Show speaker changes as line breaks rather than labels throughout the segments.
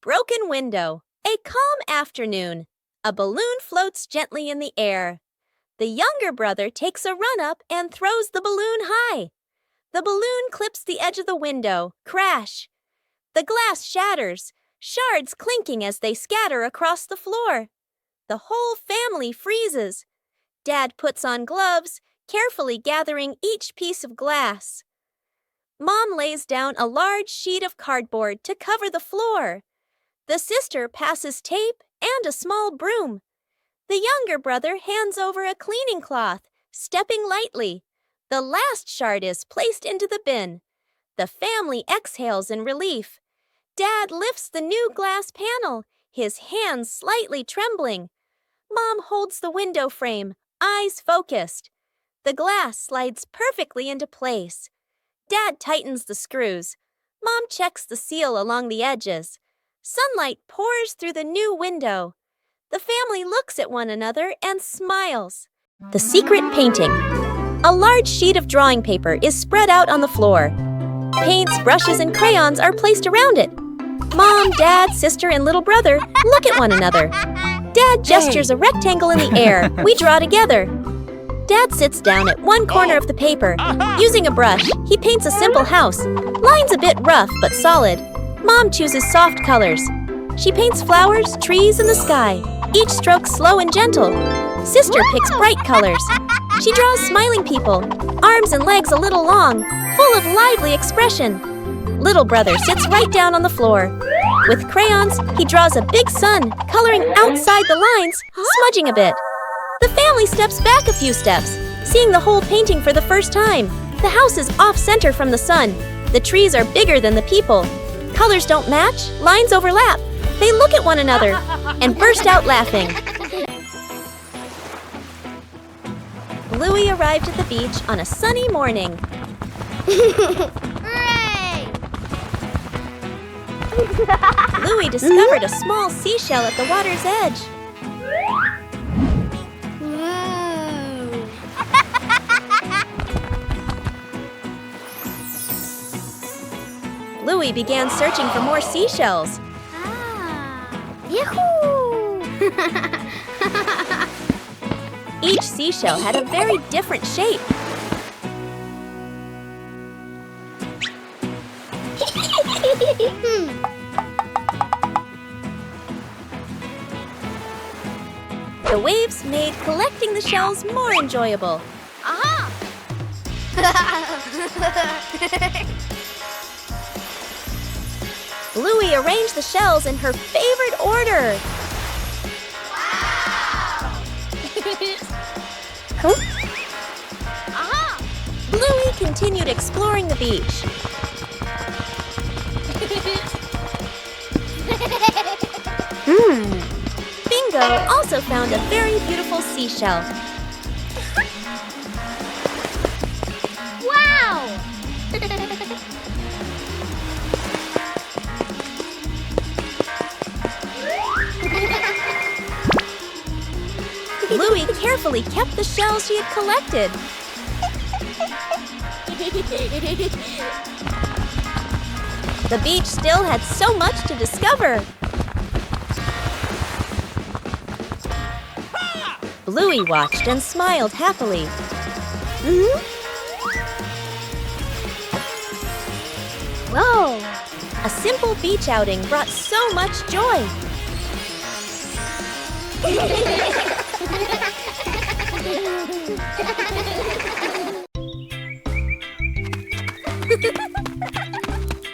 broken window. A calm afternoon. A balloon floats gently in the air. The younger brother takes a run up and throws the balloon high. The balloon clips the edge of the window. Crash! The glass shatters, shards clinking as they scatter across the floor. The whole family freezes. Dad puts on gloves, carefully gathering each piece of glass. Mom lays down a large sheet of cardboard to cover the floor. The sister passes tape and a small broom. The younger brother hands over a cleaning cloth, stepping lightly. The last shard is placed into the bin. The family exhales in relief. Dad lifts the new glass panel, his hands slightly trembling. Mom holds the window frame, eyes focused. The glass slides perfectly into place. Dad tightens the screws. Mom checks the seal along the edges. Sunlight pours through the new window. The family looks at one another and smiles. The secret painting. A large sheet of drawing paper is spread out on the floor. Paints, brushes, and crayons are placed around it. Mom, Dad, sister, and little brother look at one another. Dad gestures a rectangle in the air. We draw together. Dad sits down at one corner of the paper. Using a brush, he paints a simple house. Lines a bit rough but solid. Mom chooses soft colors. She paints flowers, trees, and the sky. Each stroke slow and gentle. Sister picks bright colors. She draws smiling people, arms and legs a little long, full of lively expression. Little brother sits right down on the floor. With crayons, he draws a big sun, coloring outside the lines, smudging a bit. The family steps back a few steps, seeing the whole painting for the first time. The house is off-center from the sun. The trees are bigger than the people. Colors don't match, lines overlap. They look at one another and burst out laughing. Louie arrived at the beach on a sunny morning.
Hooray!
Louie discovered a small seashell at the water's edge. Louie began searching for more seashells.
Yahoo!
Each seashell had a very different shape. The waves made collecting the shells more enjoyable.
Aha!
Louie arranged the shells in her favorite order.
Wow! Aha!
Louie continued exploring the beach. Bingo also found a very beautiful seashell.
Wow!
Louie carefully kept the shells she had collected. The beach still had so much to discover. Louie watched and smiled happily.
Whoa!
A simple beach outing brought so much joy.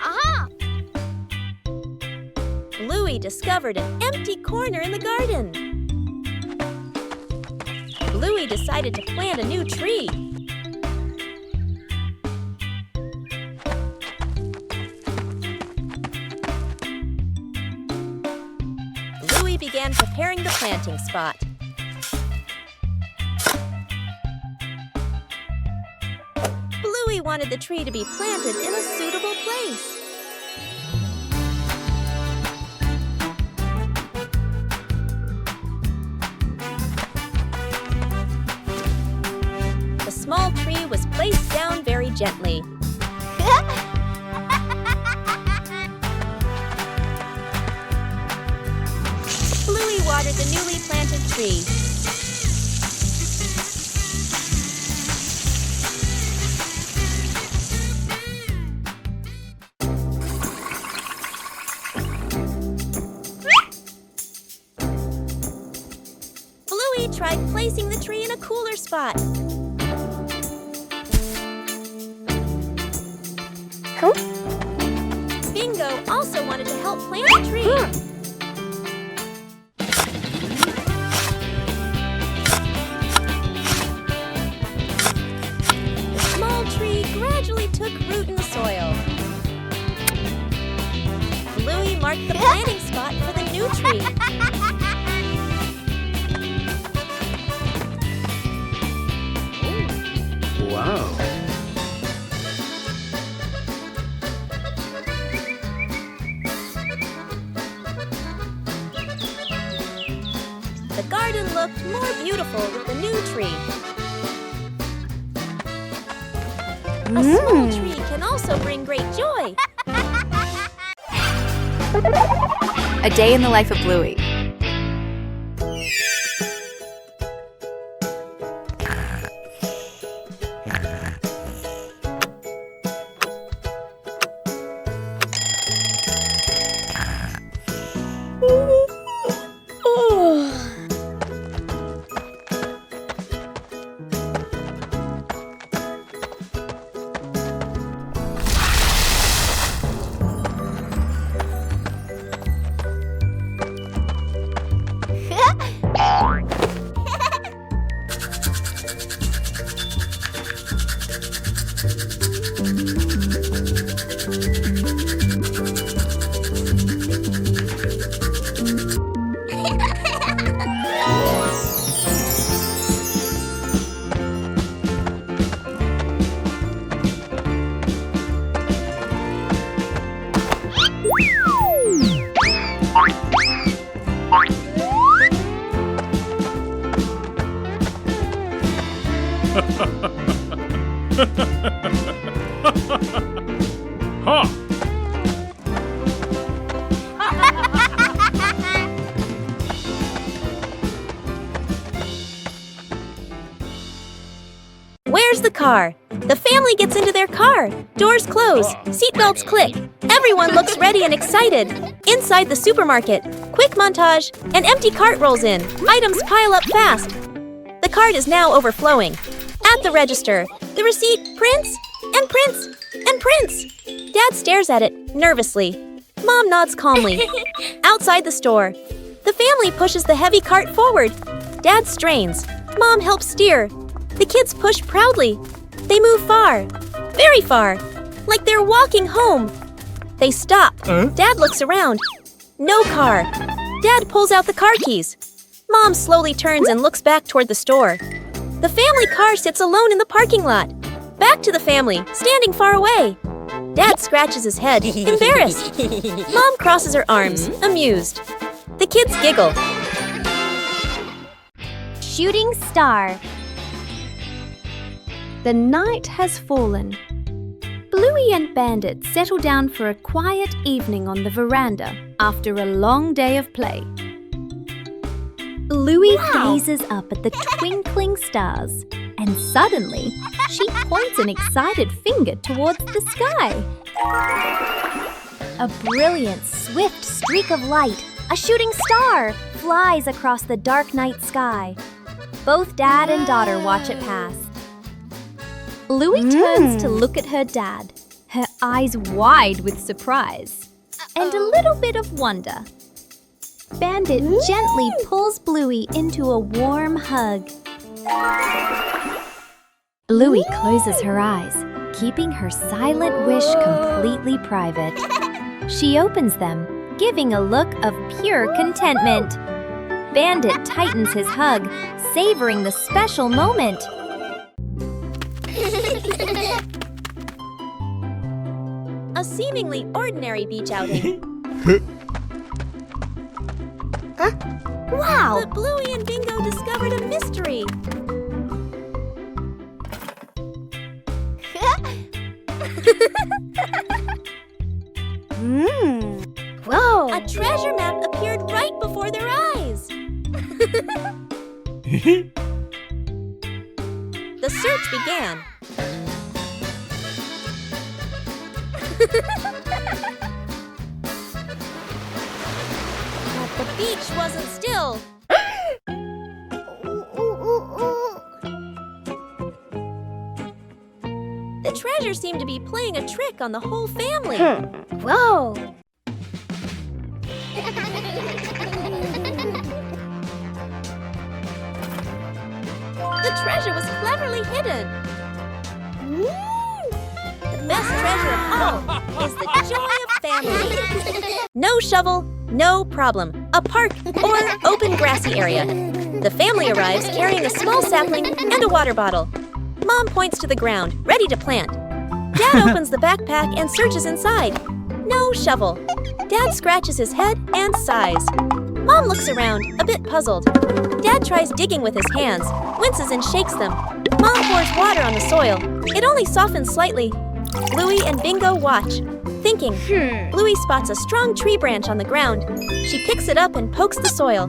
Aha!
Louie discovered an empty corner in the garden. Louie decided to plant a new tree. Louie began preparing the planting spot. Louie wanted the tree to be planted in a suitable place. The small tree was placed down very gently. the newly planted tree. Bluey tried placing the tree in a cooler spot. Bingo also wanted to help plant the tree. The small tree gradually took root in the soil. Bluey marked the planting spot for the new tree.
Wow.
The garden looked more beautiful with the new tree. A small tree can also bring great joy.
A day in the life of Bluey.
Ha!
Where's the car? The family gets into their car. Doors close. Seatbelts click. Everyone looks ready and excited. Inside the supermarket, quick montage, an empty cart rolls in. Items pile up fast. The cart is now overflowing. At the register, the receipt prints and prints and prints. Dad stares at it nervously. Mom nods calmly. Outside the store, the family pushes the heavy cart forward. Dad strains. Mom helps steer. The kids push proudly. They move far, very far, like they're walking home. They stop. Dad looks around. No car. Dad pulls out the car keys. Mom slowly turns and looks back toward the store. The family car sits alone in the parking lot. Back to the family, standing far away. Dad scratches his head, embarrassed. Mom crosses her arms, amused. The kids giggle.
Shooting star.
The night has fallen. Bluey and Bandit settle down for a quiet evening on the veranda after a long day of play. Bluey gazes up at the twinkling stars, and suddenly she points an excited finger towards the sky.
A brilliant, swift streak of light, a shooting star, flies across the dark night sky. Both dad and daughter watch it pass.
Bluey turns to look at her dad, her eyes wide with surprise and a little bit of wonder. Bandit gently pulls Bluey into a warm hug. Bluey closes her eyes, keeping her silent wish completely private. She opens them, giving a look of pure contentment. Bandit tightens his hug, savoring the special moment.
A seemingly ordinary beach outing.
Wow!
But Bluey and Bingo discovered a mystery.
Whoa!
A treasure map appeared right before their eyes. The search began. But the beach wasn't still. The treasure seemed to be playing a trick on the whole family.
Whoa!
The treasure was cleverly hidden. The best treasure of all is the joy of family. No shovel, no problem. A park or open grassy area. The family arrives carrying a small sapling and a water bottle. Mom points to the ground, ready to plant. Dad opens the backpack and searches inside. No shovel. Dad scratches his head and sighs. Mom looks around, a bit puzzled. Dad tries digging with his hands, winces and shakes them. Mom pours water on the soil. It only softens slightly. Bluey and Bingo watch, thinking. Bluey spots a strong tree branch on the ground. She picks it up and pokes the soil.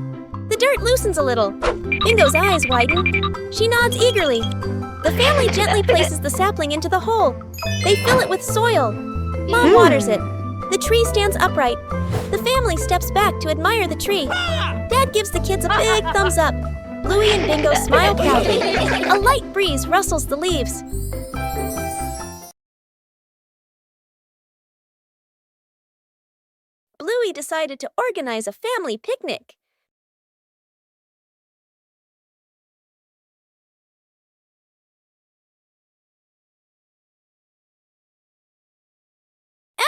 The dirt loosens a little. Bingo's eyes widen. She nods eagerly. The family gently places the sapling into the hole. They fill it with soil. Mom waters it. The tree stands upright. The family steps back to admire the tree. Dad gives the kids a big thumbs up. Bluey and Bingo smile proudly. A light breeze rustles the leaves. Bluey decided to organize a family picnic.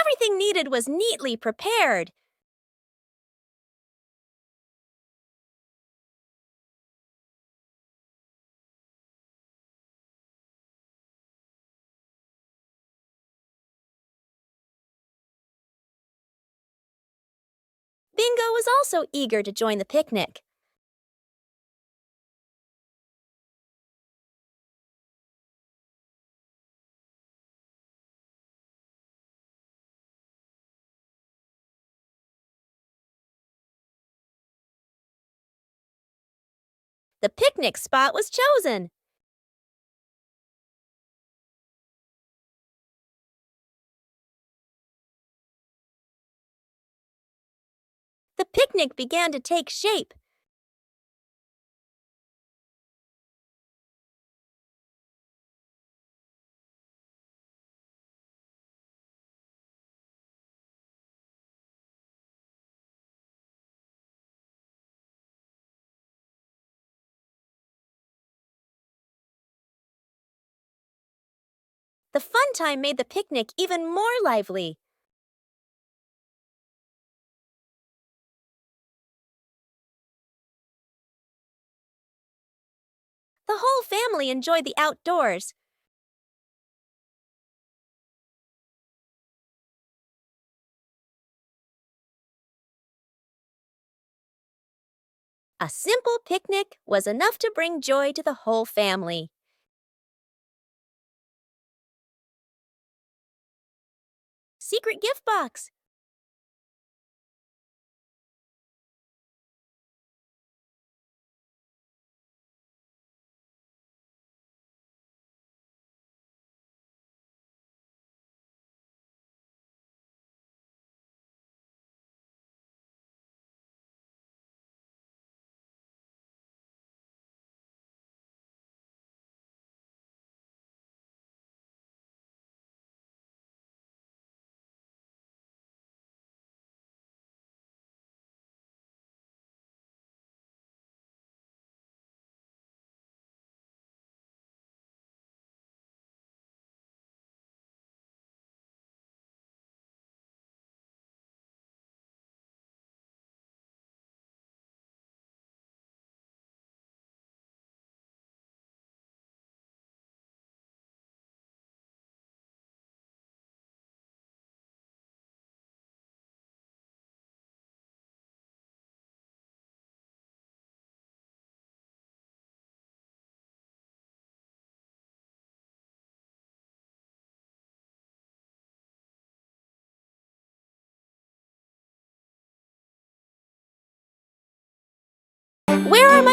Everything needed was neatly prepared. Bingo was also eager to join the picnic. The picnic spot was chosen. The picnic began to take shape. The fun time made the picnic even more lively. The whole family enjoyed the outdoors. A simple picnic was enough to bring joy to the whole family. Secret gift box.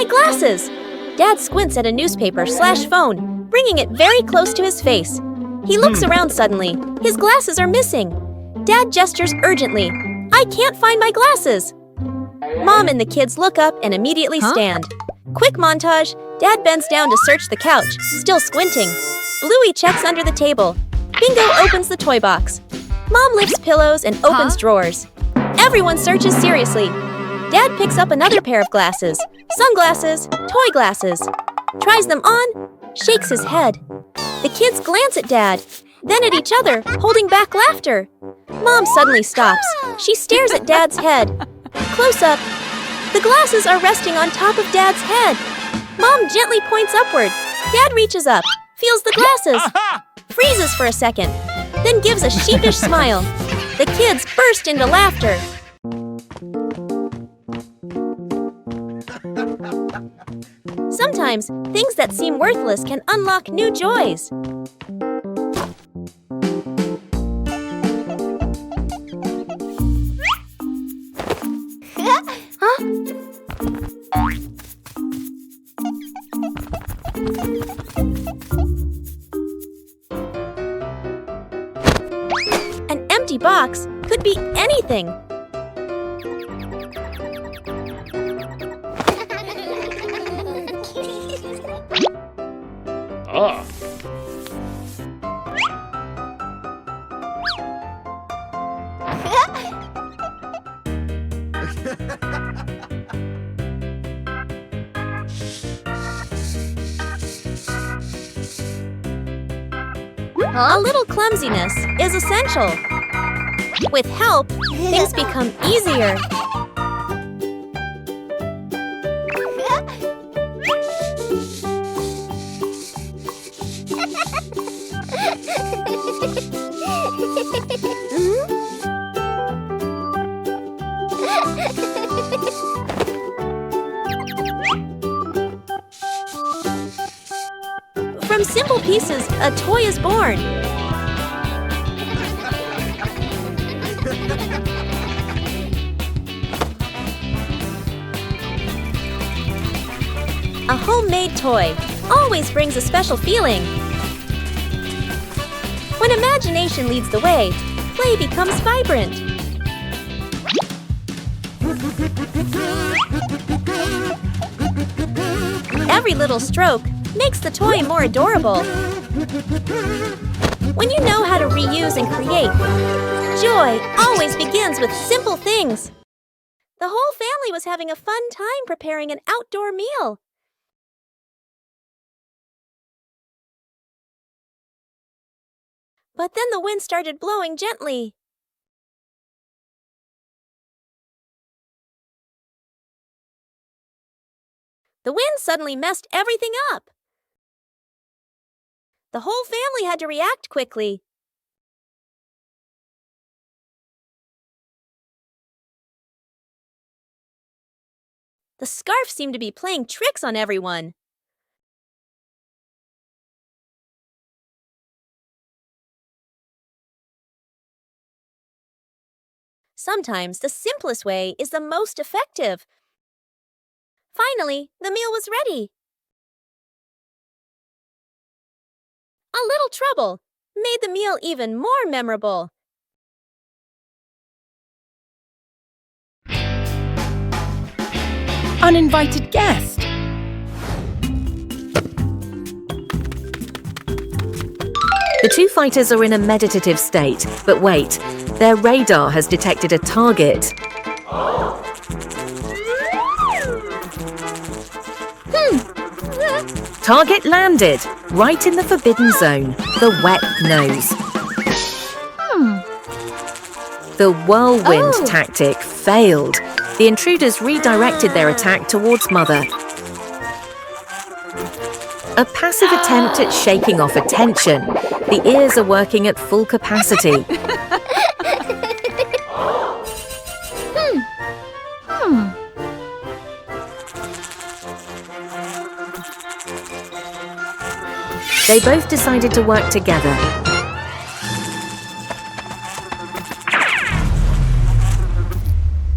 My glasses! Dad squints at a newspaper/phone, bringing it very close to his face. He looks around suddenly. His glasses are missing. Dad gestures urgently. I can't find my glasses! Mom and the kids look up and immediately stand. Quick montage. Dad bends down to search the couch, still squinting. Bluey checks under the table. Bingo opens the toy box. Mom lifts pillows and opens drawers. Everyone searches seriously. Dad picks up another pair of glasses. Sunglasses, toy glasses. Tries them on, shakes his head. The kids glance at Dad, then at each other, holding back laughter. Mom suddenly stops. She stares at Dad's head. Close up. The glasses are resting on top of Dad's head. Mom gently points upward. Dad reaches up, feels the glasses, freezes for a second, then gives a sheepish smile. The kids burst into laughter. Sometimes, things that seem worthless can unlock new joys. An empty box could be anything. A little clumsiness is essential. With help, things become easier. From simple pieces, a toy is born. A homemade toy always brings a special feeling. When imagination leads the way, play becomes vibrant. Every little stroke makes the toy more adorable. When you know how to reuse and create, joy always begins with simple things. The whole family was having a fun time preparing an outdoor meal. But then the wind started blowing gently. The wind suddenly messed everything up. The whole family had to react quickly. The scarf seemed to be playing tricks on everyone. Sometimes the simplest way is the most effective. Finally, the meal was ready. A little trouble made the meal even more memorable.
Uninvited guest.
The two fighters are in a meditative state, but wait, their radar has detected a target. Target landed, right in the forbidden zone, the wet nose. The whirlwind tactic failed. The intruders redirected their attack towards Mother. A passive attempt at shaking off attention. The ears are working at full capacity. They both decided to work together.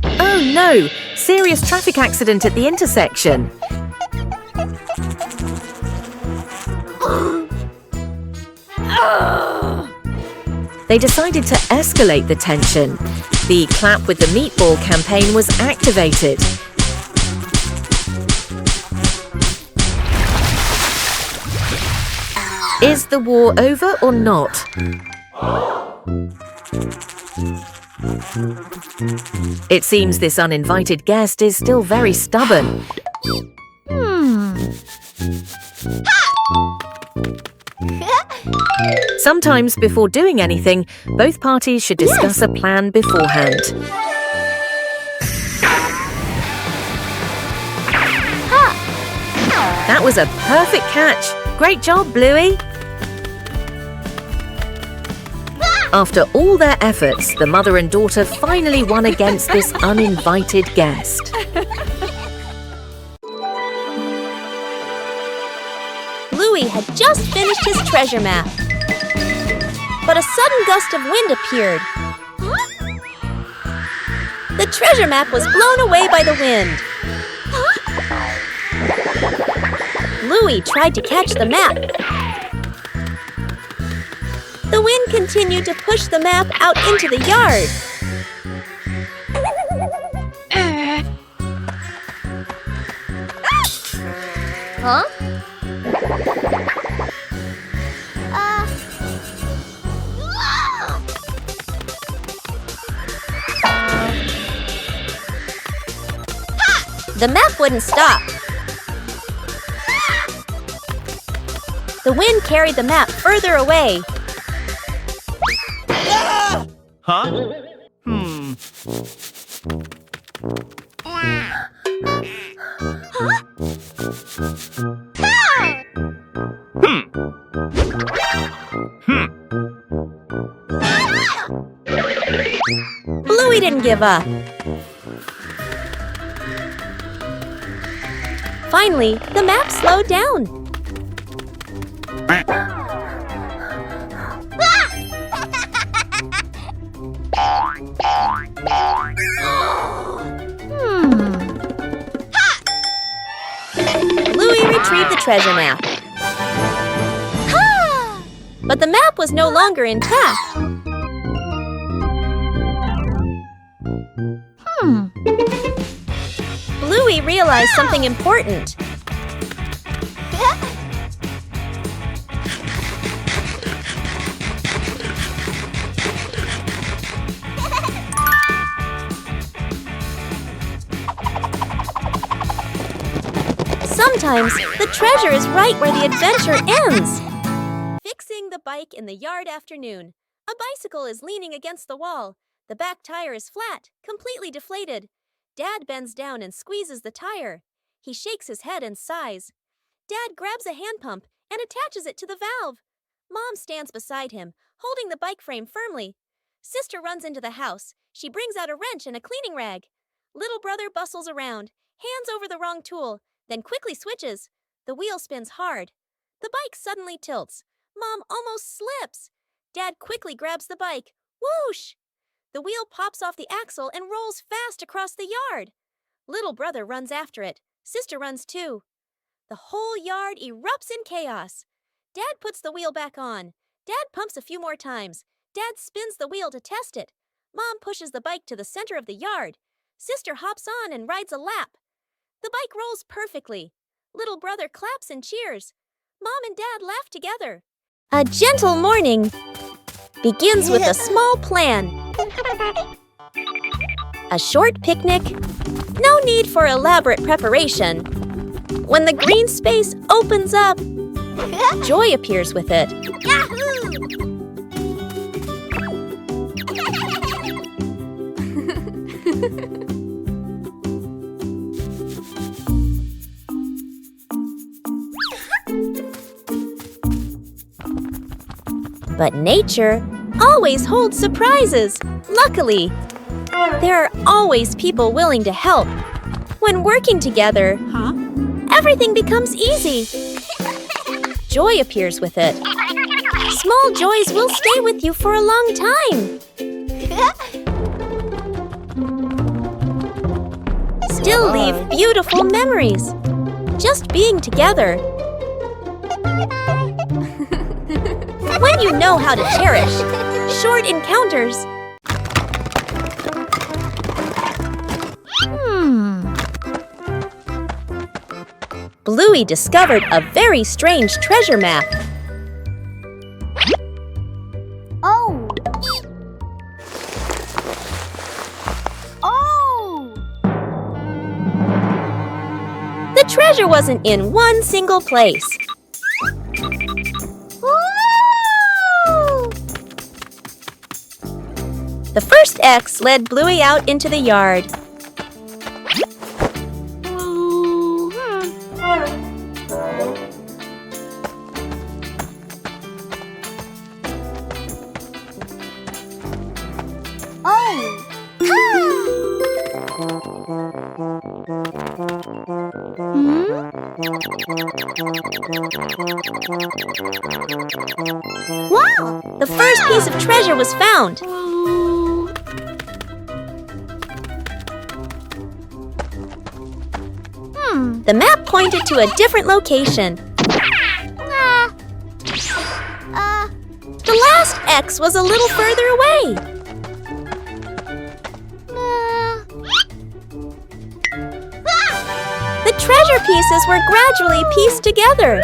Oh no! Serious traffic accident at the intersection. They decided to escalate the tension. The Clap with the Meatball campaign was activated. Is the war over or not? It seems this uninvited guest is still very stubborn. Sometimes before doing anything, both parties should discuss a plan beforehand. That was a perfect catch. Great job, Bluey. After all their efforts, the mother and daughter finally won against this uninvited guest.
Bluey had just finished his treasure map. But a sudden gust of wind appeared. The treasure map was blown away by the wind. Bluey tried to catch the map. The wind continued to push the map out into the yard. The map wouldn't stop. The wind carried the map further away. Bluey didn't give up. Finally, the map slowed down. Bluey retrieved the treasure map. But the map was no longer intact. Bluey realized something important. Sometimes the treasure is right where the adventure ends. Fixing the bike in the yard afternoon. A bicycle is leaning against the wall. The back tire is flat, completely deflated. Dad bends down and squeezes the tire. He shakes his head and sighs. Dad grabs a hand pump and attaches it to the valve. Mom stands beside him, holding the bike frame firmly. Sister runs into the house. She brings out a wrench and a cleaning rag. Little brother bustles around, hands over the wrong tool, then quickly switches. The wheel spins hard. The bike suddenly tilts. Mom almost slips. Dad quickly grabs the bike. Whoosh! The wheel pops off the axle and rolls fast across the yard. Little brother runs after it. Sister runs too. The whole yard erupts in chaos. Dad puts the wheel back on. Dad pumps a few more times. Dad spins the wheel to test it. Mom pushes the bike to the center of the yard. Sister hops on and rides a lap. The bike rolls perfectly. Little brother claps and cheers. Mom and Dad laugh together. A gentle morning begins with a small plan. A short picnic. No need for elaborate preparation. When the green space opens up, joy appears with it. But nature always holds surprises. Luckily, there are always people willing to help. When working together, everything becomes easy. Joy appears with it. Small joys will stay with you for a long time. Still leave beautiful memories. about just being together. When you know how to cherish short encounters. Bluey discovered a very strange treasure map.
Oh! Oh!
The treasure wasn't in one single place.
Woo!
The first X led Bluey out into the yard. Wow! The first piece of treasure was found. The map pointed to a different location. The last X was a little further away. The treasure pieces were gradually pieced together.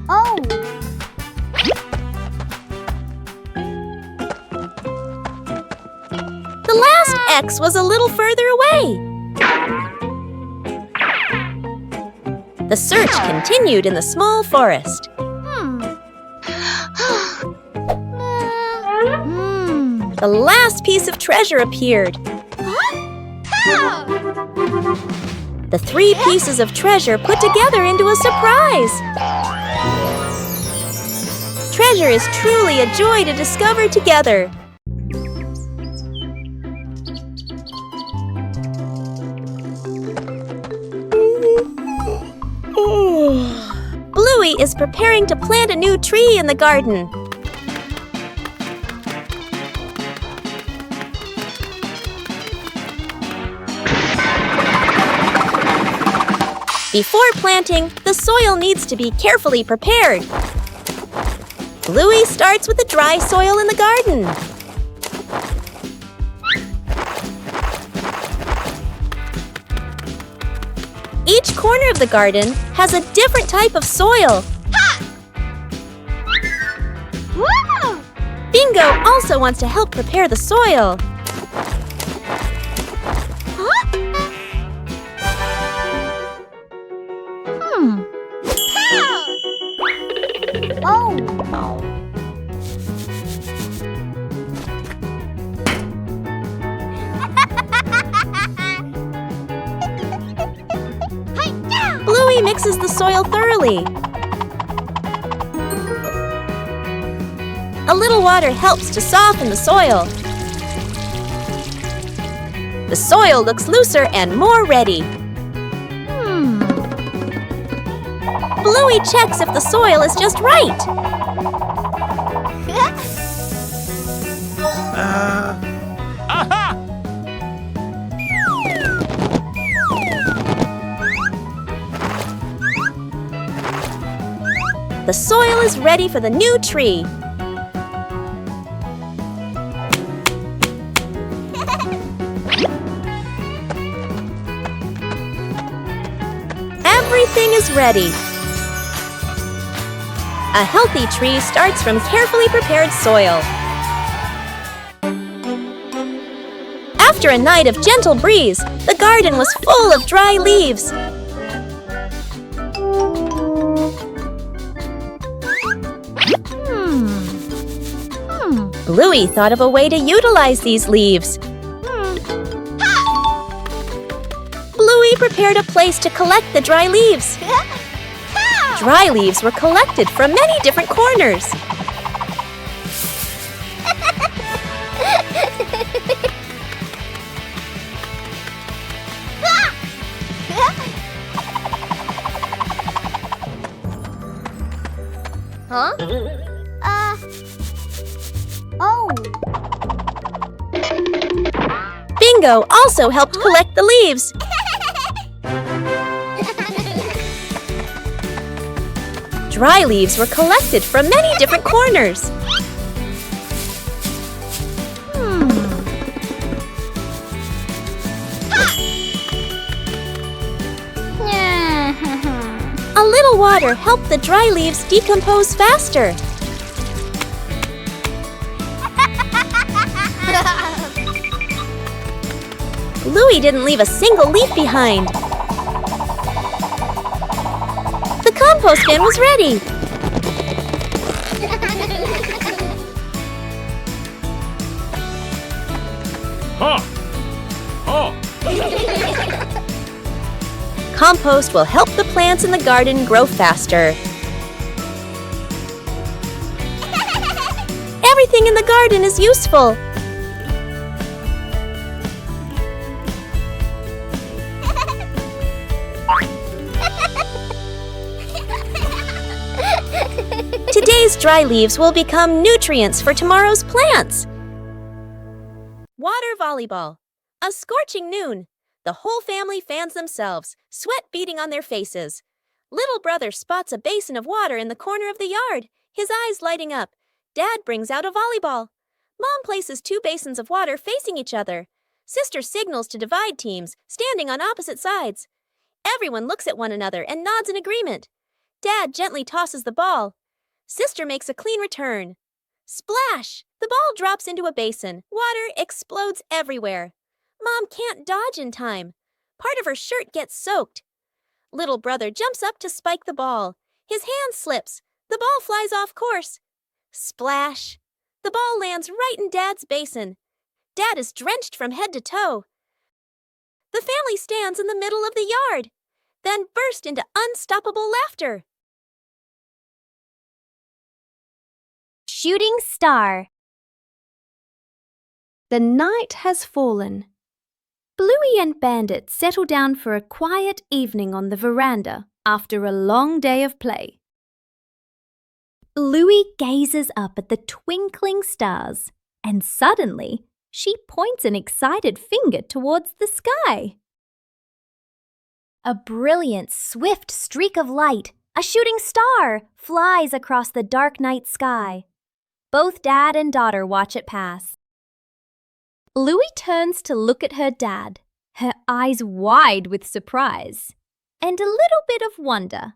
Oh!
The last X was a little further away. The search continued in the small forest. The last piece of treasure appeared. The three pieces of treasure put together into a surprise. Treasure is truly a joy to discover together. Bluey is preparing to plant a new tree in the garden. Before planting, the soil needs to be carefully prepared. Bluey starts with the dry soil in the garden. Each corner of the garden has a different type of soil. Bingo also wants to help prepare the soil.
Oh!
Bluey mixes the soil thoroughly. A little water helps to soften the soil. The soil looks looser and more ready. Bluey checks if the soil is just right. The soil is ready for the new tree. Everything is ready. A healthy tree starts from carefully prepared soil. After a night of gentle breeze, the garden was full of dry leaves. Bluey thought of a way to utilize these leaves. Bluey prepared a place to collect the dry leaves. Dry leaves were collected from many different corners.
Huh? Oh!
Bingo also helped collect the leaves. Dry leaves were collected from many different corners. A little water helped the dry leaves decompose faster. Louie didn't leave a single leaf behind. The compost bin was ready. Compost will help the plants in the garden grow faster. Everything in the garden is useful. Today's dry leaves will become nutrients for tomorrow's plants. Water volleyball. A scorching noon. The whole family fans themselves, sweat beading on their faces. Little brother spots a basin of water in the corner of the yard, his eyes lighting up. Dad brings out a volleyball. Mom places two basins of water facing each other. Sister signals to divide teams, standing on opposite sides. Everyone looks at one another and nods in agreement. Dad gently tosses the ball. Sister makes a clean return. Splash! The ball drops into a basin. Water explodes everywhere. Mom can't dodge in time. Part of her shirt gets soaked. Little brother jumps up to spike the ball. His hand slips. The ball flies off course. Splash! The ball lands right in Dad's basin. Dad is drenched from head to toe. The family stands in the middle of the yard, then burst into unstoppable laughter.
Shooting star.
The night has fallen. Bluey and Bandit settle down for a quiet evening on the veranda after a long day of play. Bluey gazes up at the twinkling stars, and suddenly she points an excited finger towards the sky.
A brilliant, swift streak of light, a shooting star, flies across the dark night sky. Both dad and daughter watch it pass.
Bluey turns to look at her dad, her eyes wide with surprise and a little bit of wonder.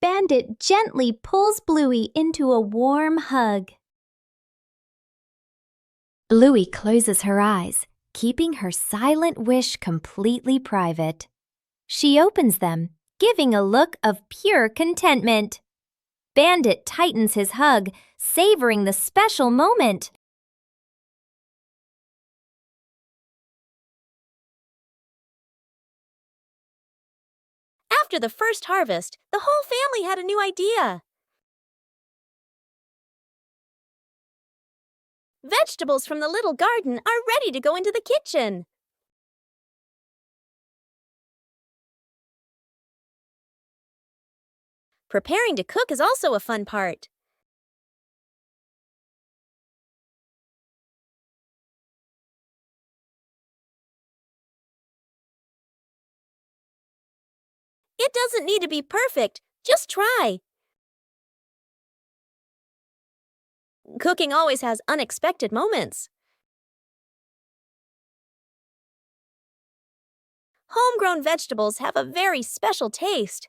Bandit gently pulls Bluey into a warm hug. Bluey closes her eyes, keeping her silent wish completely private. She opens them, giving a look of pure contentment. Bandit tightens his hug, savoring the special moment.
After the first harvest, the whole family had a new idea. Vegetables from the little garden are ready to go into the kitchen. Preparing to cook is also a fun part. It doesn't need to be perfect, just try. Cooking always has unexpected moments. Homegrown vegetables have a very special taste.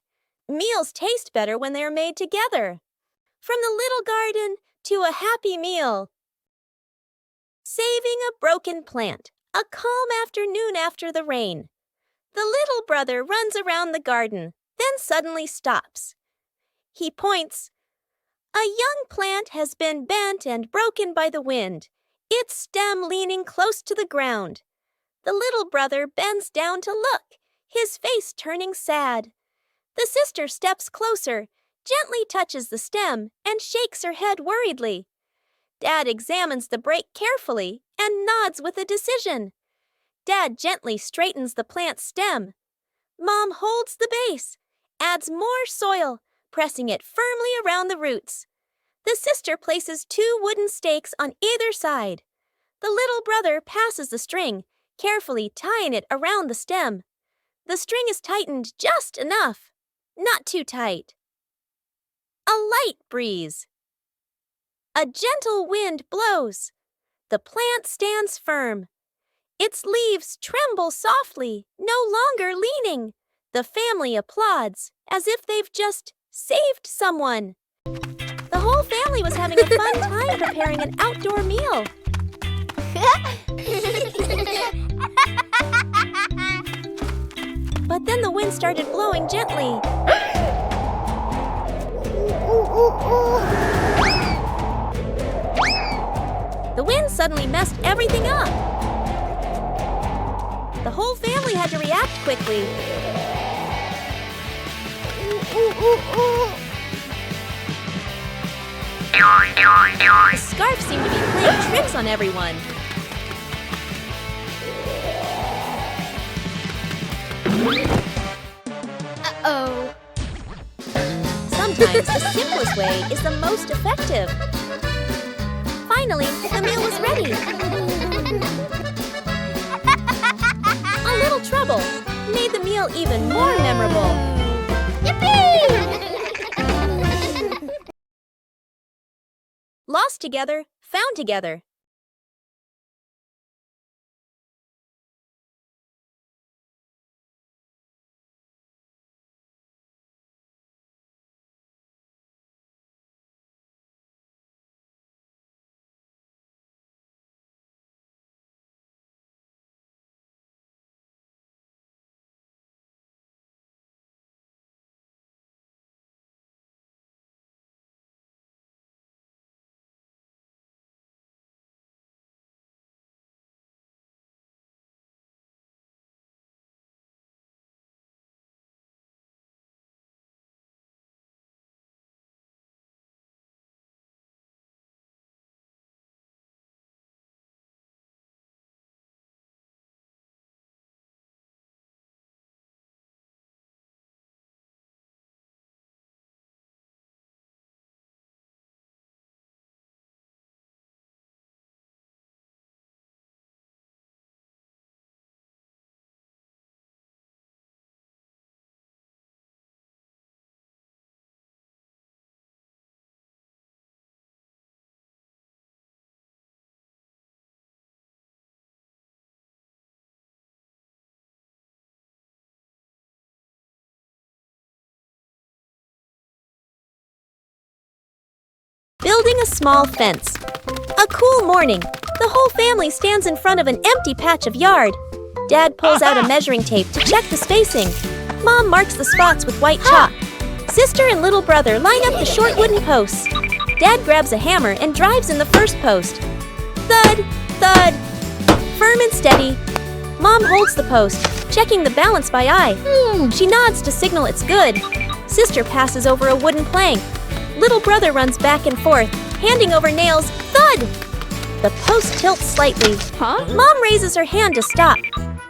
Meals taste better when they are made together. From the little garden to a happy meal. Saving a broken plant, a calm afternoon after the rain. The little brother runs around the garden, then suddenly stops. He points. A young plant has been bent and broken by the wind, its stem leaning close to the ground. The little brother bends down to look, his face turning sad. The sister steps closer, gently touches the stem, and shakes her head worriedly. Dad examines the break carefully and nods with a decision. Dad gently straightens the plant's stem. Mom holds the base, adds more soil, pressing it firmly around the roots. The sister places 2 wooden stakes on either side. The little brother passes the string, carefully tying it around the stem. The string is tightened just enough, not too tight. A light breeze. A gentle wind blows. The plant stands firm. Its leaves tremble softly, no longer leaning. The family applauds as if they've just saved someone. The whole family was having a fun time preparing an outdoor meal. But then the wind started blowing gently. The wind suddenly messed everything up. The whole family had to react quickly. The scarf seemed to be playing tricks on everyone.
Uh-oh.
Sometimes the simplest way is the most effective. Finally, the meal was ready. A little trouble made the meal even more memorable.
Yippee!
Lost together, found together. Building a small fence. A cool morning. The whole family stands in front of an empty patch of yard. Dad pulls out a measuring tape to check the spacing. Mom marks the spots with white chalk. Sister and little brother line up the short wooden posts. Dad grabs a hammer and drives in the first post. Thud, thud. Firm and steady. Mom holds the post, checking the balance by eye. She nods to signal it's good. Sister passes over a wooden plank. Little brother runs back and forth, handing over nails. Thud! The post tilts slightly. Mom raises her hand to stop.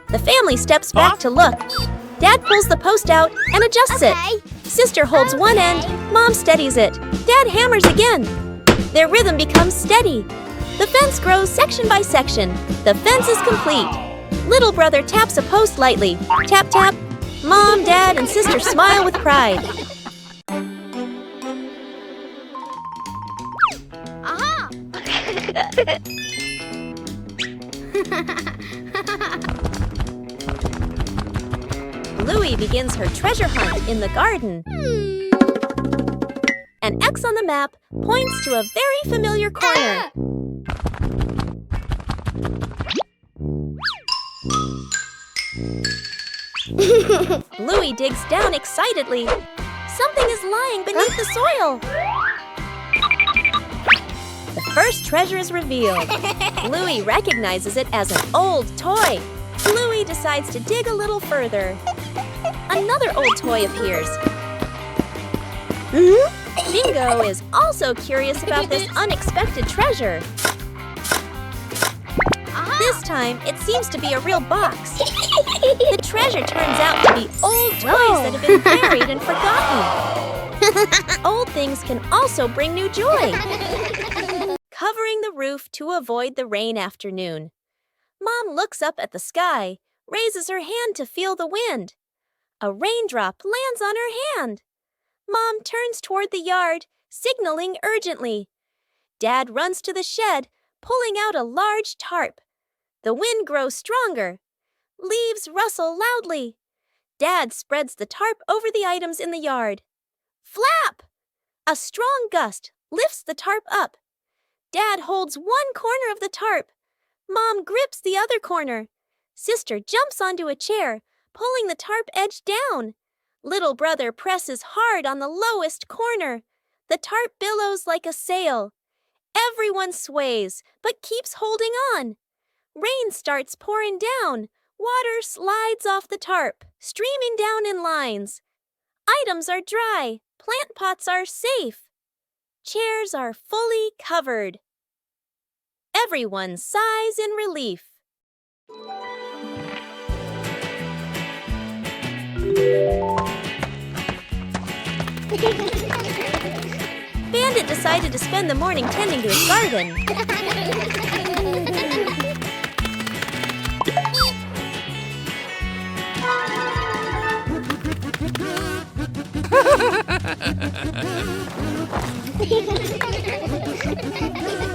The family steps back to look. Dad pulls the post out and adjusts it. Sister holds one end. Mom steadies it. Dad hammers again. Their rhythm becomes steady. The fence grows section by section. The fence is complete. Little brother taps a post lightly. Tap, tap. Mom, Dad, and sister smile with pride. Bluey begins her treasure hunt in the garden. An X on the map points to a very familiar corner. Bluey digs down excitedly. Something is lying beneath the soil. The first treasure is revealed. Bluey recognizes it as an old toy. Bluey decides to dig a little further. Another old toy appears. Bingo is also curious about this unexpected treasure. This time, it seems to be a real box. The treasure turns out to be old toys that have been buried and forgotten. Old things can also bring new joy. Covering the roof to avoid the rain afternoon. Mom looks up at the sky, raises her hand to feel the wind. A raindrop lands on her hand. Mom turns toward the yard, signaling urgently. Dad runs to the shed, pulling out a large tarp. The wind grows stronger. Leaves rustle loudly. Dad spreads the tarp over the items in the yard. Flap! A strong gust lifts the tarp up. Dad holds one corner of the tarp. Mom grips the other corner. Sister jumps onto a chair, pulling the tarp edge down. Little brother presses hard on the lowest corner. The tarp billows like a sail. Everyone sways, but keeps holding on. Rain starts pouring down. Water slides off the tarp, streaming down in lines. Items are dry. Plant pots are safe. Chairs are fully covered. Everyone sighs in relief. Bandit decided to spend the morning tending to his garden.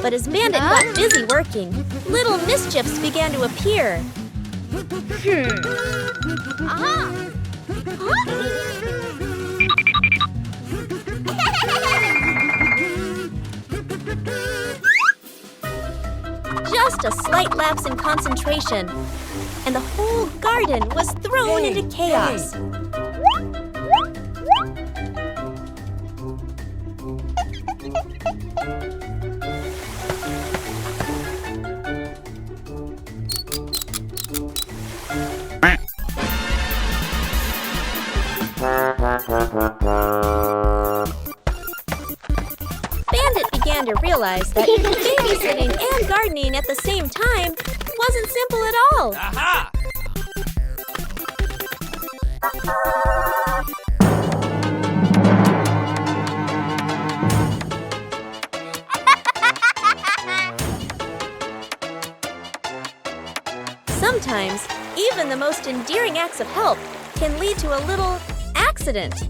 But as Bandit got busy working, little mischiefs began to appear. Just a slight lapse in concentration, and the whole garden was thrown into chaos. Bandit began to realize that babysitting and gardening at the same time wasn't simple at all.
Aha!
Sometimes, even the most endearing acts of help can lead to a little accident.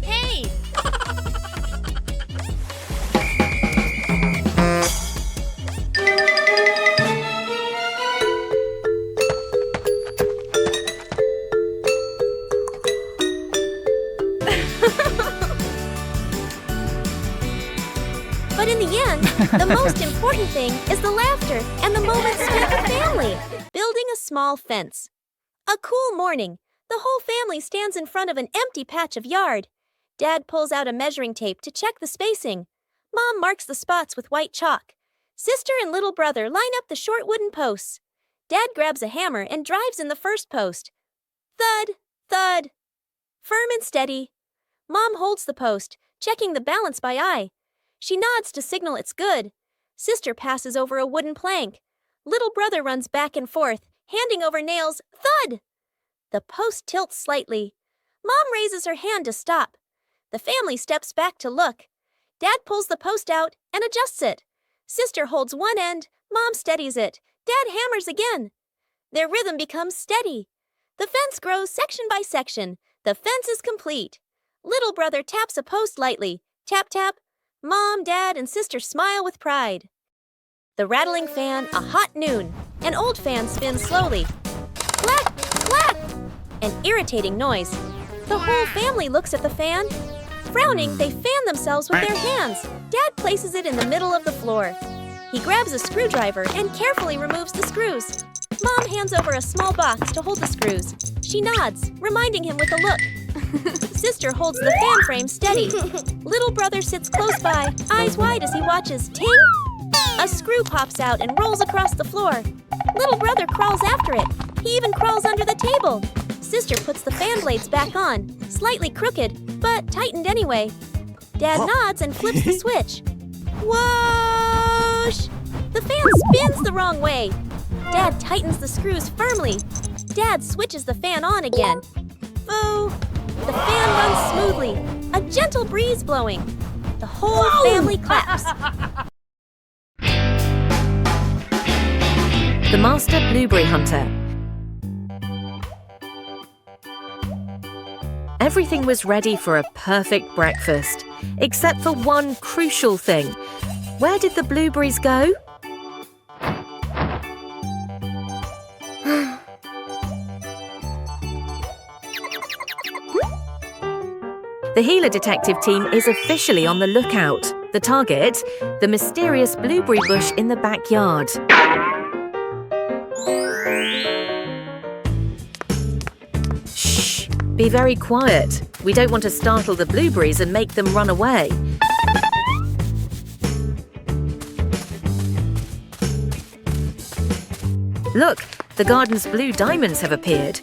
Hey!
But in the end, the most important thing is the laughter and the moments spent with family. Building a small fence. A cool morning, the whole family stands in front of an empty patch of yard. Dad pulls out a measuring tape to check the spacing. Mom marks the spots with white chalk. Sister and little brother line up the short wooden posts. Dad grabs a hammer and drives in the first post. Thud, thud. Firm and steady. Mom holds the post, checking the balance by eye. She nods to signal it's good. Sister passes over a wooden plank. Little brother runs back and forth, handing over nails. Thud! The post tilts slightly. Mom raises her hand to stop. The family steps back to look. Dad pulls the post out and adjusts it. Sister holds one end. Mom steadies it. Dad hammers again. Their rhythm becomes steady. The fence grows section by section. The fence is complete. Little brother taps a post lightly. Tap, tap. Mom, Dad, and Sister smile with pride. The rattling fan, a hot noon. An old fan spins slowly. Clack, clack! An irritating noise. The whole family looks at the fan. Frowning, they fan themselves with their hands. Dad places it in the middle of the floor. He grabs a screwdriver and carefully removes the screws. Mom hands over a small box to hold the screws. She nods, reminding him with a look. Sister holds the fan frame steady. Little brother sits close by, eyes wide as he watches. Ting! A screw pops out and rolls across the floor. Little brother crawls after it. He even crawls under the table. Sister puts the fan blades back on, slightly crooked, but tightened anyway. Dad nods and flips the switch. Whoosh! The fan spins the wrong way. Dad tightens the screws firmly. Dad switches the fan on again. Boo! The fan runs smoothly, a gentle breeze blowing. The whole family claps.
The master blueberry hunter. Everything was ready for a perfect breakfast, except for one crucial thing. Where did the blueberries go? The Healer Detective team is officially on the lookout. The target, the mysterious blueberry bush in the backyard. Shh! Be very quiet. We don't want to startle the blueberries and make them run away. Look, the garden's blue diamonds have appeared.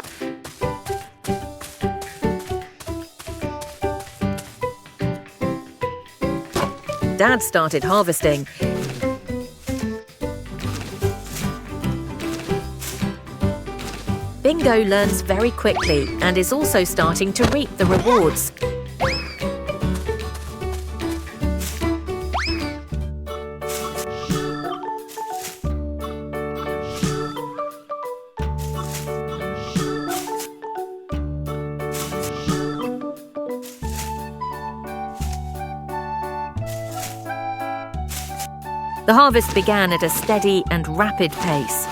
Dad started harvesting. Bingo learns very quickly and is also starting to reap the rewards. The harvest began at a steady and rapid pace.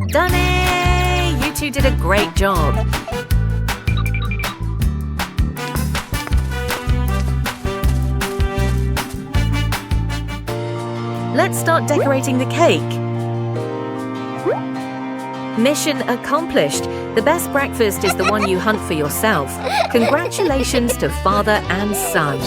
Done it! You two did a great job. Let's start decorating the cake. Mission accomplished. The best breakfast is the one you hunt for yourself. Congratulations to father and son.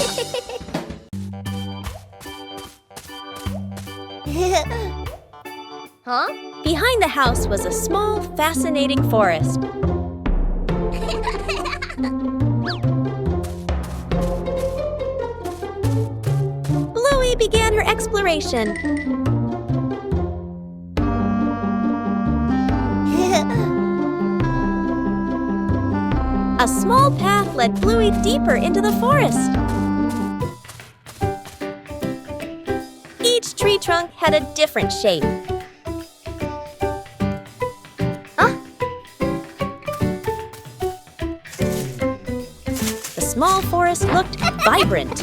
Huh? Behind the house was a small, fascinating forest. Bluey began her exploration. A small path led Bluey deeper into the forest. Each tree trunk had a different shape. The small forest looked vibrant.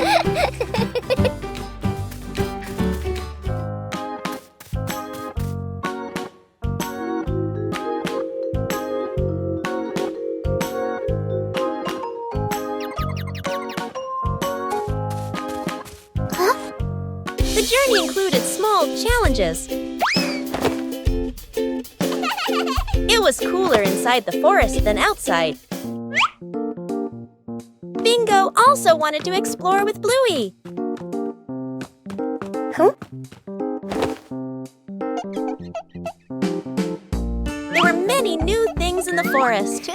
The journey included small challenges. It was cooler inside the forest than outside. Bingo also wanted to explore with Bluey. There were many new things in the forest.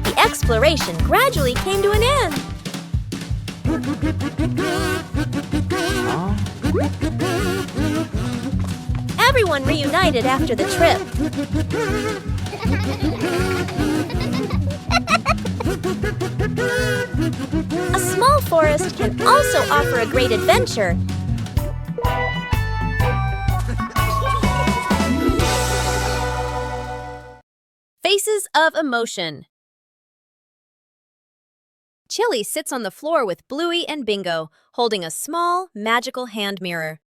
The exploration gradually came to an end. Everyone reunited after the trip. A small forest can also offer a great adventure. Faces of emotion. Chili sits on the floor with Bluey and Bingo, holding a small, magical hand mirror.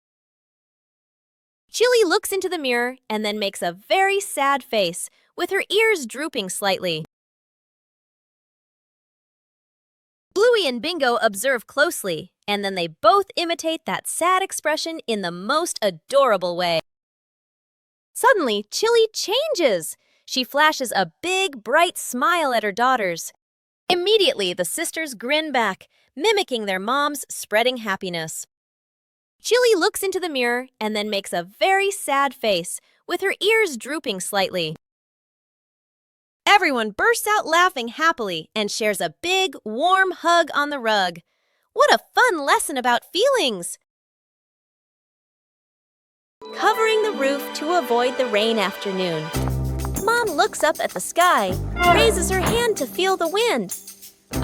Chili looks into the mirror and then makes a very sad face, with her ears drooping slightly. Bluey and Bingo observe closely, and then they both imitate that sad expression in the most adorable way. Suddenly, Chili changes. She flashes a big, bright smile at her daughters. Immediately, the sisters grin back, mimicking their mom's spreading happiness. Chili looks into the mirror and then makes a very sad face, with her ears drooping slightly. Everyone bursts out laughing happily and shares a big, warm hug on the rug. What a fun lesson about feelings! Covering the roof to avoid the rain afternoon. Mom looks up at the sky, raises her hand to feel the wind.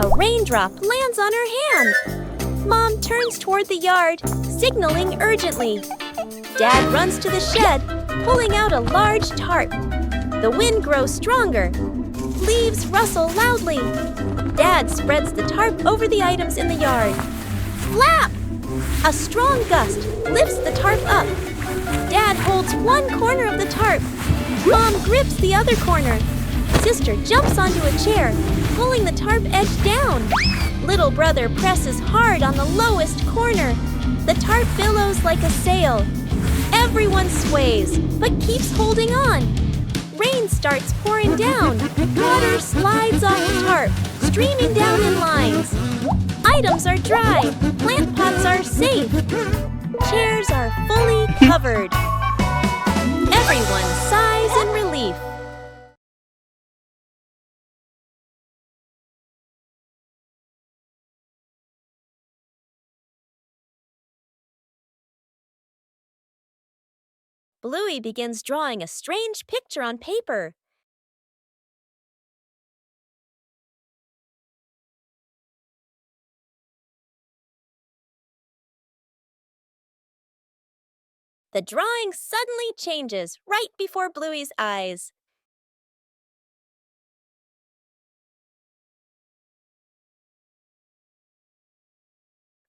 A raindrop lands on her hand. Mom turns toward the yard, signaling urgently. Dad runs to the shed, pulling out a large tarp. The wind grows stronger. Leaves rustle loudly. Dad spreads the tarp over the items in the yard. Flap! A strong gust lifts the tarp up. Dad holds one corner of the tarp. Mom grips the other corner. Sister jumps onto a chair, pulling the tarp edge down. Little brother presses hard on the lowest corner. The tarp billows like a sail. Everyone sways, but keeps holding on. Rain starts pouring down. Water slides off the tarp, streaming down in lines. Items are dry. Plant pots are safe. Chairs are fully covered. Everyone sighs in relief. Bluey begins drawing a strange picture on paper. The drawing suddenly changes right before Bluey's eyes.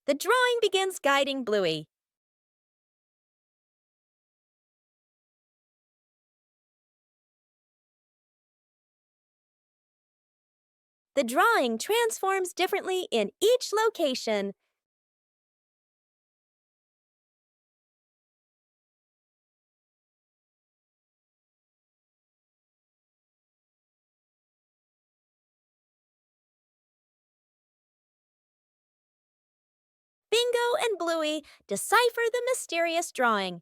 The drawing begins guiding Bluey. The drawing transforms differently in each location. Bingo and Bluey decipher the mysterious drawing.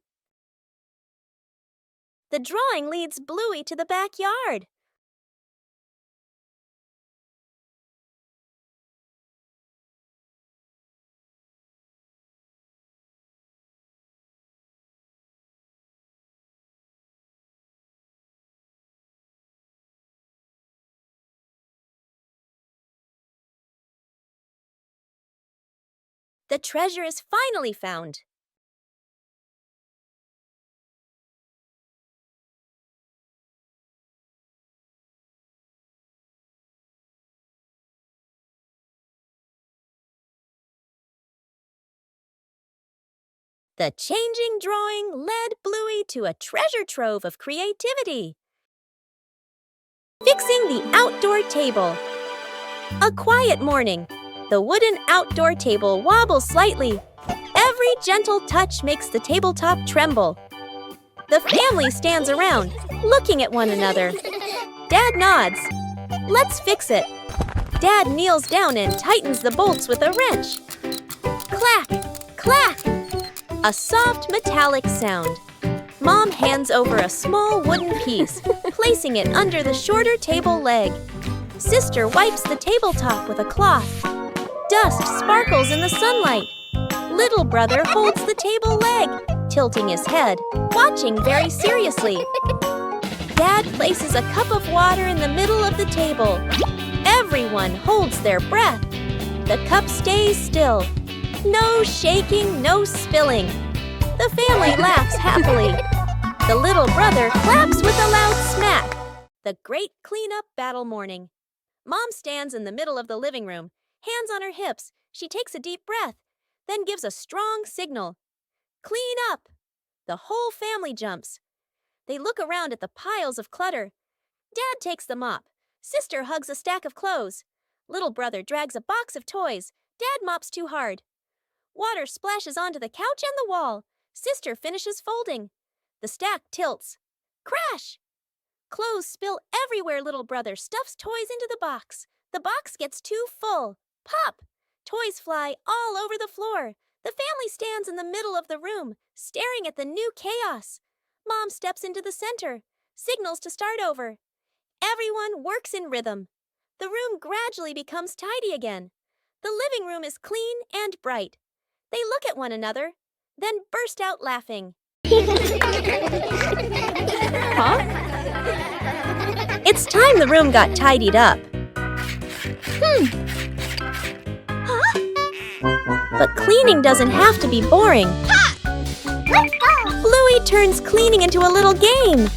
The drawing leads Bluey to the backyard. The treasure is finally found. The changing drawing led Bluey to a treasure trove of creativity. Fixing the outdoor table. A quiet morning. The wooden outdoor table wobbles slightly. Every gentle touch makes the tabletop tremble. The family stands around, looking at one another. Dad nods. Let's fix it. Dad kneels down and tightens the bolts with a wrench. Clack! Clack! A soft metallic sound. Mom hands over a small wooden piece, placing it under the shorter table leg. Sister wipes the tabletop with a cloth. Dust sparkles in the sunlight. Little brother holds the table leg, tilting his head, watching very seriously. Dad places a cup of water in the middle of the table. Everyone holds their breath. The cup stays still. No shaking, no spilling. The family laughs happily. The little brother claps with a loud smack. The great cleanup battle morning. Mom stands in the middle of the living room, hands on her hips. She takes a deep breath, then gives a strong signal. Clean up! The whole family jumps. They look around at the piles of clutter. Dad takes the mop. Sister hugs a stack of clothes. Little brother drags a box of toys. Dad mops too hard. Water splashes onto the couch and the wall. Sister finishes folding. The stack tilts. Crash! Clothes spill everywhere. Little brother stuffs toys into the box. The box gets too full. Pop! Toys fly all over the floor. The family stands in the middle of the room, staring at the new chaos. Mom steps into the center, signals to start over. Everyone works in rhythm. The room gradually becomes tidy again. The living room is clean and bright. They look at one another, then burst out laughing. Huh? It's time the room got tidied up. But cleaning doesn't have to be boring. Bluey turns cleaning into a little game.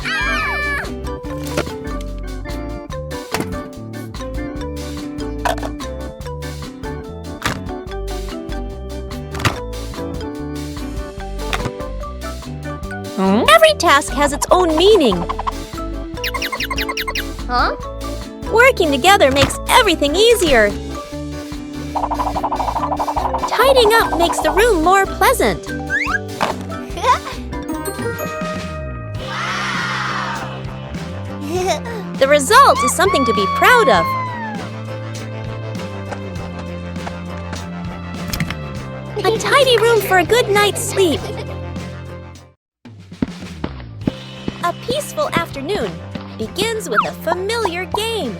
Every task has its own meaning. Working together makes everything easier. Tidying up makes the room more pleasant. The result is something to be proud of. A tidy room for a good night's sleep. A peaceful afternoon begins with a familiar game.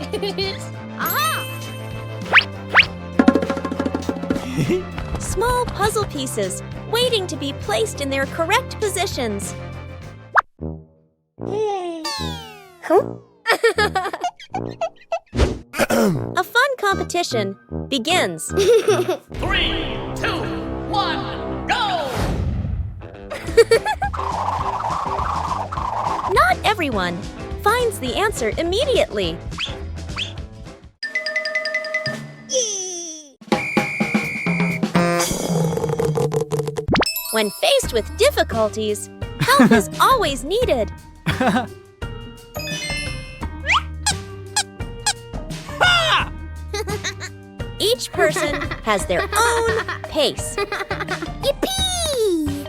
Small puzzle pieces waiting to be placed in their correct positions. A fun competition begins.
3, 2, 1, go!
Not everyone finds the answer immediately. When faced with difficulties, help is always needed. Each person has their own pace. Yippee!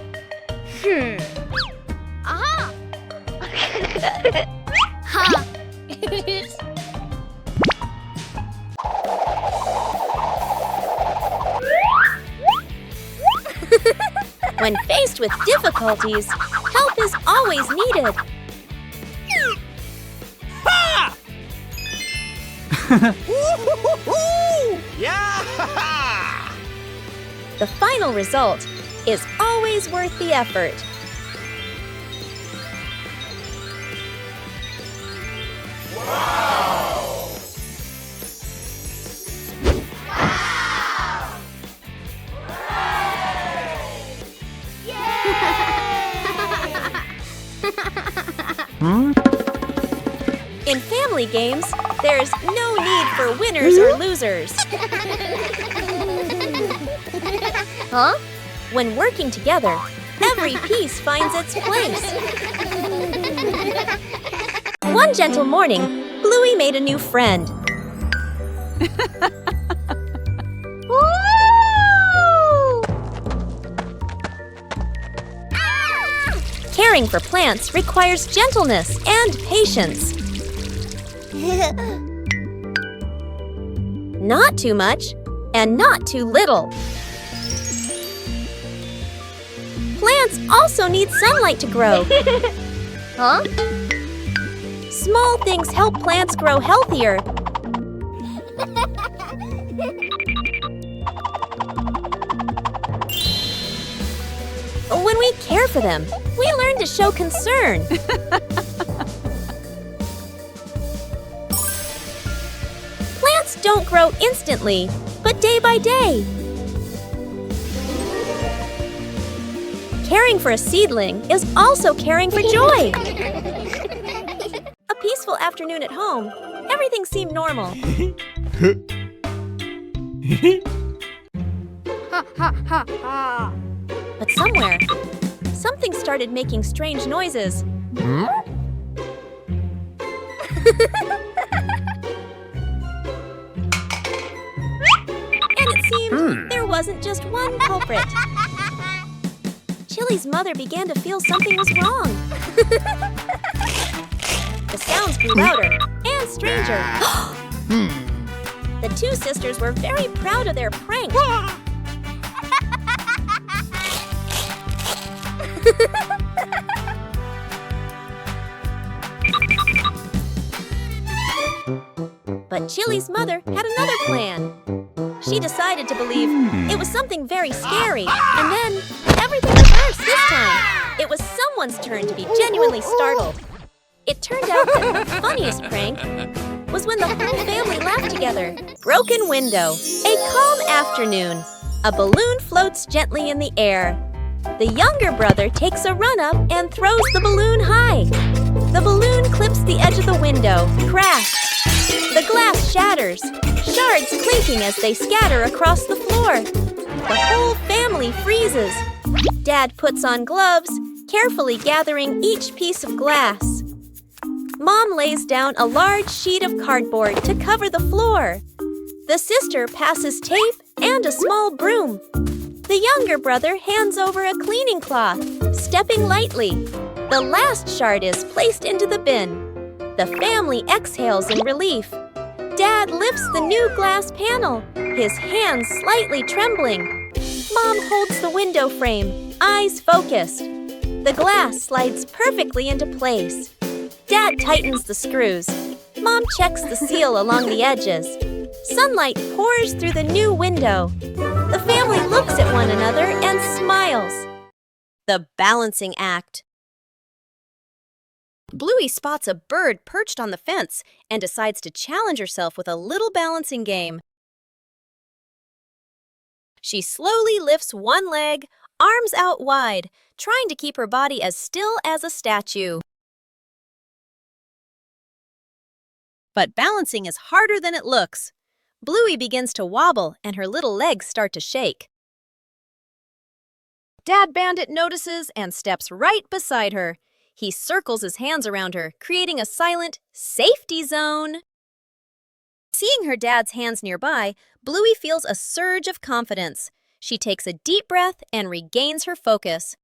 When faced with difficulties, help is always needed. The final result is always worth the effort. In family games, there's no need for winners or losers. When working together, every piece finds its place. One gentle morning, Bluey made a new friend. Caring for plants requires gentleness and patience. Not too much and not too little. Plants also need sunlight to grow. Small things help plants grow healthier. When we care for them, we learn to show concern. Plants don't grow instantly, but day by day. Caring for a seedling is also caring for joy. A peaceful afternoon at home, everything seemed normal. But somewhere, something started making strange noises. And it seemed there wasn't just one culprit. Chili's mother began to feel something was wrong. The sounds grew louder and stranger. The two sisters were very proud of their prank. But Chili's mother had another plan. She decided to believe it was something very scary, and then everything reversed this time. It was someone's turn to be genuinely startled. It turned out that the funniest prank was when the whole family laughed together. Broken window. A calm afternoon. A balloon floats gently in the air. The younger brother takes a run up and throws the balloon high. The balloon clips the edge of the window. Crash! The glass shatters, shards clinking as they scatter across the floor. The whole family freezes. Dad puts on gloves, carefully gathering each piece of glass. Mom lays down a large sheet of cardboard to cover the floor. The sister passes tape and a small broom. The younger brother hands over a cleaning cloth, stepping lightly. The last shard is placed into the bin. The family exhales in relief. Dad lifts the new glass panel, his hands slightly trembling. Mom holds the window frame, eyes focused. The glass slides perfectly into place. Dad tightens the screws. Mom checks the seal along the edges. Sunlight pours through the new window. The family looks at one another and smiles. The balancing act. Bluey spots a bird perched on the fence and decides to challenge herself with a little balancing game. She slowly lifts one leg, arms out wide, trying to keep her body as still as a statue. But balancing is harder than it looks. Bluey begins to wobble and her little legs start to shake. Dad Bandit notices and steps right beside her. He circles his hands around her, creating a silent safety zone. Seeing her dad's hands nearby, Bluey feels a surge of confidence. She takes a deep breath and regains her focus.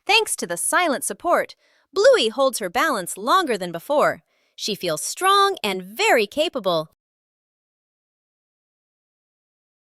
Thanks to the silent support, Bluey holds her balance longer than before. She feels strong and very capable.